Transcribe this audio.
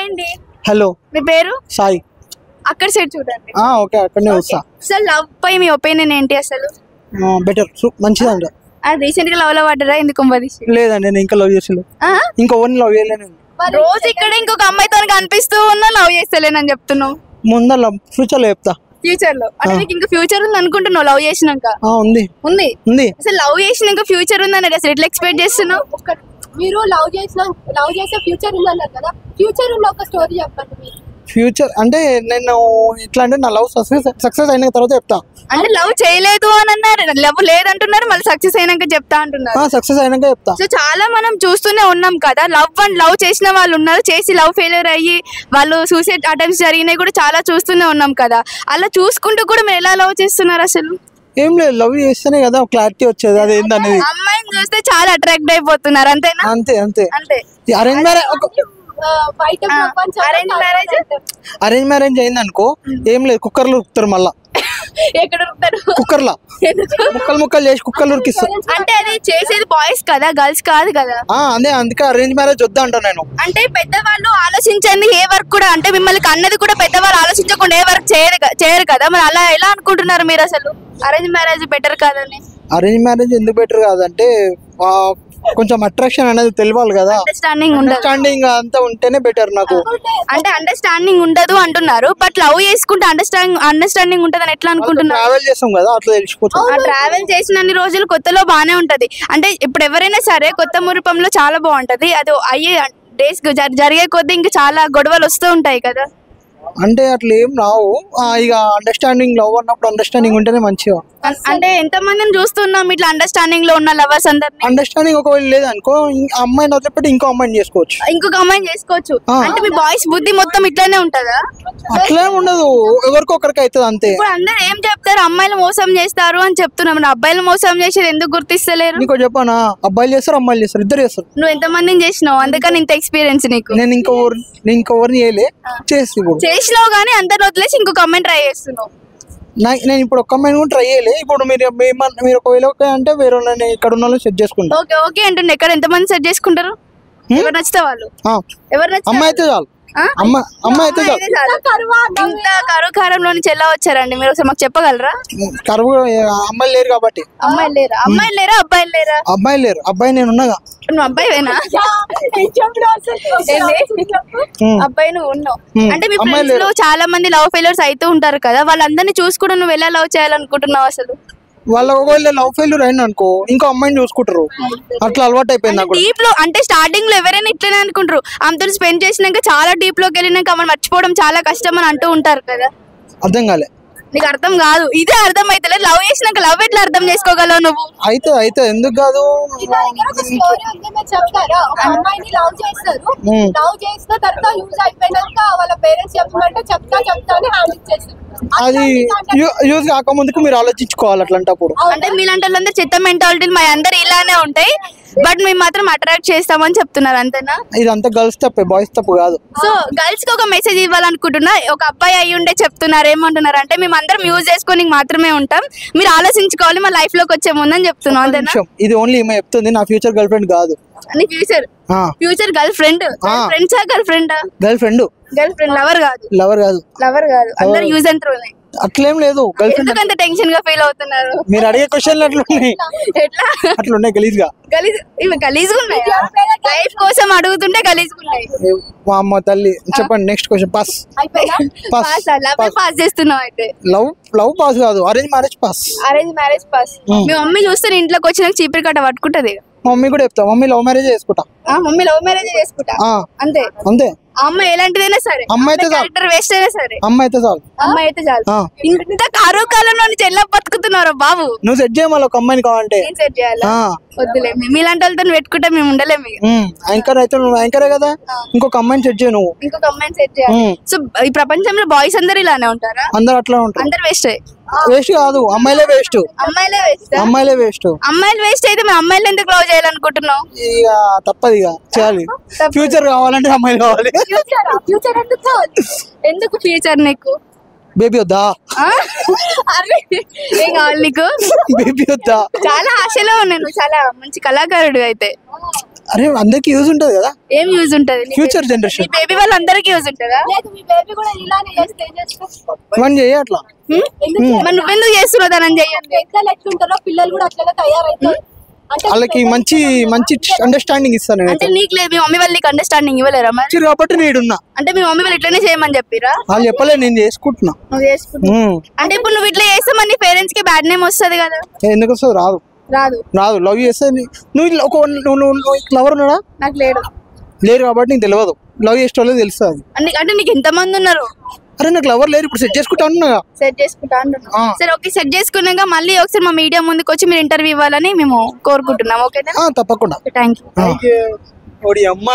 అండి. హలో, మీ పేరు? సాయి. అక్కడ సైడ్ చూడండి. ఓకే, అక్కడనే వస్తా. అసలు లవ్ పై మీ ఒపీనియన్ ఏంటి అసలు? బెటర్, మంచిదండి. రీసెంట్ గా లవ్ లో పడ్డరా? ఎందుకు లేదండి, నేను ఇంకా లవ్ చేసలేదు. ఇంకా ఓన్ లవ్ చేయలేను. రోజు ఇక్కడ ఇంకొక అమ్మాయితో కనిపిస్తూ ఉన్నా లవ్ చేస్తలేనని చెప్తున్నావు. ముందర ఫ్యూచర్ లో చెప్తా. ఫ్యూచర్ లో అంటే నీకు ఇంకా ఫ్యూచర్ ఉంది అనుకుంటున్నావు లవ్ చేసినాక? ఉంది ఉంది ఉంది. అసలు లవ్ చేసినాక ఫ్యూచర్ ఉందని అసలు ఎట్లా ఎక్స్పెక్ట్ చేస్తున్నావు? మీరు లవ్ చేసే ఫ్యూచర్ ఉందన్నారు కదా, ఫ్యూచర్ ఉన్న ఒక స్టోరీ చెప్పండి మీరు. ఫ్యూచర్ అంటే నేను ఎట్లా అంటే నా లవ్ సక్సెస్ అయిన తర్వాత చెప్తా. అంటే లవ్ చేయలేదు అని అన్నారు, లవ్ లేదంటున్నారు, మళ్ళీ సక్సెస్ అయినాక చెప్తా అంటున్నారు. సక్సెస్ అయినాక చెప్తా. సో చాలా మనం చూస్తూనే ఉన్నాం కదా, లవ్ చేసిన వాళ్ళు ఉన్నారు, చేసి లవ్ ఫెయిల్యూర్ అయ్యి వాళ్ళు సూసైడ్ అటెంప్ట్స్ జరిగినాయి కూడా చాలా చూస్తూనే ఉన్నాం కదా. అలా చూసుకుంటూ కూడా మీరు ఎలా లవ్ చేస్తున్నారు అసలు? ఏం లేదు, లవ్ చేస్తేనే కదా క్లారిటీ వచ్చేది అది ఏందనేది. అమ్మాయిని చూస్తే చాలా అట్రాక్ట్ అయిపోతున్నారు, అంతేనా? అంతే అంతే. అంతే. అరేంజ్ మ్యారేజ్ అయింది అనుకో, ఏం లేదు, కుక్కర్లు ఉరుకుతారు. మళ్ళా ఎక్కడ ఉరుకుతారు? కుక్కర్లా ముక్కలు చేసి కుక్కర్లు ఉరికిస్తారు. అంటే అది చేసేది బాయ్స్ కదా, గర్ల్స్ కాదు కదా. అదే, అందుకే అరేంజ్ మ్యారేజ్ వద్దా అంటా నేను. అంటే పెద్దవాళ్ళు ఆలోచించండి ఏ వర్క్ కూడా, అంటే మిమ్మల్ని కన్నది కూడా పెద్దవాళ్ళు ఆలోచించకుండా ఏ వర్క్ చేయరు కదా, మరి అలా ఎలా అనుకుంటున్నారు మీరు అసలు? అరేంజ్ మ్యారేజ్ బెటర్ కాదని. అరేంజ్ మ్యారేజ్ ఎందుకు బెటర్ కాదంటే కొంచెం అట్రాక్షన్ అనేది తెలియాలి కదా, అండర్స్టాండింగ్ అంతా ఉంటేనే బెటర్ నాకు. అంటే అండర్స్టాండింగ్ ఉండదు అంటున్నారు, బట్ లవ్ చేసుకుంటే అండర్స్టాండింగ్ ఉంటదని ఎట్లా అనుకుంటున్నారు? ట్రావెల్ చేస్తాం కదా, అట్లా తెలిసిపోతుంది. ఆ ట్రావెల్ చేసినన్ని రోజులు కొత్తలో బానే ఉంటది. అంటే ఇప్పుడు ఎవరైనా సరే కొత్త మురిపంలో చాలా బాగుంటది, అది అయ్యే డేస్ జరిగే కొద్దీ ఇంకా చాలా గొడవలు వస్తూ ఉంటాయి కదా. అంటే అట్లా ఏం రావు, ఇక అండర్స్టాండింగ్ లవ్ అన్నప్పుడు అండర్స్టాండింగ్ ఉంటేనే మంచిగా. అంటే ఎంత మందిని చూస్తున్నాం ఇట్లా అండర్స్టాండింగ్ లో ఉన్న లవర్స్ అందరినీ. అండర్స్టాండింగ్ ఒకవేళ లేదనుకో, అమ్మాయిని వదిలిపెట్టి ఇంకో అమ్మాయిని చేసుకోవచ్చు. ఇంకొక అమ్మాయిని చేసుకోవచ్చు. అంటే మీ బాయ్స్ బుద్ధి మొత్తం ఇట్లానే ఉంటదా? అట్లే ఉండదు, ఎవరికొకరికి అవుతుంది అంతే. ఇప్పుడు అందరు ఏం చెప్తారు, అమ్మాయిలు మోసం చేస్తారు అని చెప్తున్నాం, అబ్బాయిలు మోసం చేసేది ఎందుకు గుర్తిస్తలేరు? నీకు చెప్పానా, అబ్బాయిలు చేస్తారు అమ్మాయిలు చేస్తారు, ఇద్దరు చేస్తారు. నువ్వు ఎంత మందిని చేసినావు, అందుకని ఇంత ఎక్స్పీరియన్స్ నీకు. నేను ఇంకెవరిని చేయలే, చేసినావు కానీ అందరు వదిలేసి ఇంకొక అమ్మాయిని ట్రై చేస్తున్నావు. నేను ఇప్పుడు ఒక్క అమ్మాయిని కూడా ట్రై చేయలే. ఇప్పుడు మీరు ఒకవేళ అంటే వేరే ఇక్కడ ఉన్న వాళ్ళని సెట్ చేసుకుంటా. ఓకే ఓకే అంటుండే, ఎక్కడ ఎంత మంది సెట్ చేసుకుంటారు? ఎవరు నచ్చితే వాళ్ళు, ఎవరు నచ్చితే అమ్మాయి అయితే చాలు. అమ్మాయి అయితే చాలు. ఇంత కరువు కారంలో నుంచి ఎలా వచ్చారండి మీరు, ఒకసారి మాకు చెప్పగలరా? కరువు అమ్మాయిలు లేరు కాబట్టి. అమ్మాయిలు లేరా? అమ్మాయిలు లేరా? అబ్బాయిలు లేరా? అబ్బాయిలు లేరు. అబ్బాయి నేను ఉన్నాగా. నువ్వు అబ్బాయివేనా? అబ్బాయి నువ్వు ఉన్నావు అంటే మీ ఫ్రెండ్స్ లో చాలా మంది లవ్ ఫెయిల్యూర్స్ అయితే ఉంటారు కదా, వాళ్ళందరినీ చూసి కూడా నువ్వు ఎలా లవ్ చేయాలనుకుంటున్నావు అసలు? వాళ్ళ ఒకవేళ లవ్ ఫెయిల్యూర్ అయిన అనుకో, ఇంకో అమ్మాయిని చూసుకుంటారు, అట్లా అలవాటు అయిపోయింది. డీప్ లో అంటే స్టార్టింగ్ లో ఎవరైనా ఇట్లనే అనుకుంటారు, ఆమెతో స్పెండ్ చేసినాక చాలా డీప్ లోకి వెళ్ళినాక ఆమె మర్చిపోవడం చాలా కష్టం అని అంటూ ఉంటారు కదా. అర్థం కాలే నీకు? అర్థం కాదు, ఇదే అర్థం అయితే లవ్ చేసినాక లవ్ ఎట్లా అర్థం చేసుకోగలవు నువ్వు? అయితే ఎందుకు కాదు, చెప్తారా? ఒక అమ్మాయిని లవ్ చేస్తారు, లవ్ చేసిన తర్వాత యూజ్ అయిపోయినాక వాళ్ళ పేరెంట్స్ చెప్పమంటే చెప్తా అని హ్యాండ్ ఇచ్చేస్తారు. అది యూజ్ కాకముందుకు మీరు ఆలోచించుకోవాలి అట్లాంటప్పుడు. అంటే మీలాంటి వాళ్ళందరూ చెత్త మెంటాలిటీ మా అందరు ఇలానే ఉంటాయి, బట్ మేము మాత్రం అట్రాక్ట్ చేస్తామని చెప్తున్నారు, అంతేనా? ఇదంతా గర్ల్స్ తప్పే, బాయ్స్ తప్పు కాదు. సో గర్ల్స్ కి ఒక మెసేజ్ ఇవ్వాలనుకుంటున్నా, ఒక అబ్బాయి అయ్యి ఉండే చెప్తున్నారు, ఏమంటున్నారు అంటే మేము అందరం యూజ్ చేసుకొని మాత్రమే ఉంటాం, మీరు ఆలోచించుకోవాలి మా లైఫ్ లోకి వచ్చే ముందని చెప్తున్నాం, అంతేనా? ఇది ఓన్లీ ఈమె చెప్తుంది, నా ఫ్యూచర్ గర్ల్ ఫ్రెండ్ కాదు. నీ ఫ్యూచర్ గర్ల్ ఫ్రెండ్? ఫ్రెండ్సా girl friend? Girl friend. Lover కాదు. లవర్ కాదు, అందరు యూజ్ అండ్ త్రో. అట్లేం లేదు. గర్ల్ ఫ్రెండ్ ఎందుకంత టెన్షన్ గా ఫీల్ అవుతున్నారు? మీరు అడిగే క్వశ్చన్లు అట్లున్నాయి. ఎట్లా అట్లున్నాయి? గలీజ్గా. ఇవి గలీజ్గా ఉన్నాయి, లైఫ్ కోసం అడుగుతుంటే గలీజ్గా ఉన్నాయి. మా అమ్మ తల్లి. చెప్పండి నెక్స్ట్ క్వశ్చన్. పాస్ చేస్తున్నావు అయితే? లవ్ పాస్ కాదు, arrange marriage pass. Arrange marriage pass. మీ మమ్మీ చూస్తే ఇంట్లోకి వచ్చినాక చీపిరి కట్ట పట్టుకుంటది. మమ్మీ కూడా చెప్తా, మమ్మీ లవ్ మ్యారేజ్ చేసుకుంటా. మమ్మీ లవ్ మ్యారేజ్ చేసుకుంటా, అంతే అంతే. అమ్మాయి ఎలాంటిదైనా సరే, అమ్మాయితే క్యారెక్టర్ వేస్ట్ అయినా సరే, అమ్మాయి అయితే చాలు. ఇంత కరువు కాలంలో నుంచి ఎలా బతుకుతున్నారా బాబు? నువ్వు సెట్ చేయమని ఒక అమ్మాయిని కావాలంటే. సెట్ చేయాలా? వద్దులే, మీలాంటి వాళ్ళతో పెట్టుకుంటే మేము ఉండలేము. యాంకర్ అయితే నువ్వు యాంకరే కదా, ఇంకొక అమ్మాయిని సెట్ చేయ నువ్వు. ఇంకొక అమ్మాయిని సెట్ చేయాలి. సో ఈ ప్రపంచంలో బాయ్స్ అందరు ఇలానే ఉంటారా? అందరు అట్లా ఉంటారు. అందరు వేస్ట్. వేస్ట్ కాదు, అమ్మాయిలే వేస్ట్. అమ్మాయిలు వేస్ట్ అయితే మేము అమ్మాయిలు ఎందుకు లవ్ చేయాలనుకుంటున్నావు? ఇక తప్పదు, ఇక చేయాలి. ఫ్యూచర్ కావాలంటే అమ్మాయిలు కావాలి. ఫ్యూచర్ ఎందుకు? ఫ్యూచర్ నీకు బేబీ వద్దా, అరే ఏం కావాలి నీకు? బేబీ వద్దా? చాలా ఆశలో ఉన్నాను, చాలా మంచి కళాకారుడు అయితే. అరే అందరికి యూజ్ ఉంటది కదా, ఏం యూజ్ ఉంటది? ఫ్యూచర్ జనరేషన్ బేబీ వాళ్ళందరికీ యూజ్ ఉంటుందా? లేదు మీ బేబీ కూడా ఇలానే చేస్తే ఏం చేస్తావు? ఇవన్నీ చేయ అట్లా. మరి నువ్వెందుకు చేస్తున్నావు దాని చెయ్యండి? పెద్దలు ఎట్లుంటారో పిల్లలు కూడా అట్లనే తయారవుతారు. అంటే వాళ్ళకి మంచి మంచి అండర్స్టాండింగ్ ఇస్తాను నేను. అంటే నీకు లేదు, మీ మమ్మీ వాళ్ళు నీకు అండర్స్టాండింగ్ ఇవ్వలేరా మరి? ఇచ్చారు కాబట్టి నేడున్నా. అంటే మీ మమ్మీ వాళ్ళు ఇట్లనే చేయమని చెప్పిరా? వాళ్ళు చెప్పలే, నేను చేసుకుంటున్నా. నువ్వు చేసుకుంటావు అంటే ఇప్పుడు నువ్వు ఇట్లా చేస్తే మరి నీ పేరెంట్స్ కి బ్యాడ్ నేమ్ వస్తుంది కదా? ఎందుకు వస్తుంది? రాదు రాదు. రాదు. లవ్ చేస్తే నువ్వు లవర్ ఉన్నాడా? నాకు లేడు. లేరు కాబట్టి నీకు తెలియదు. లవ్ చేసే వాళ్ళే తెలుస్తుంది. అంటే నీకు ఎంత మంది ఉన్నారు? అరే నాకు లవర్ లేరు, ఇప్పుడు సెట్ చేసుకుంటా ఉన్నా. సెట్ చేసుకుంటా అంటున్నా. సరే ఓకే, సెట్ చేసుకున్నాక మళ్ళీ ఒకసారి మా మీడియా ముందుకు వచ్చి మీరు ఇంటర్వ్యూ ఇవ్వాలని మేము కోరుకుంటున్నాం. ఓకేనా? తప్పకుండా. Thank you. అమ్మ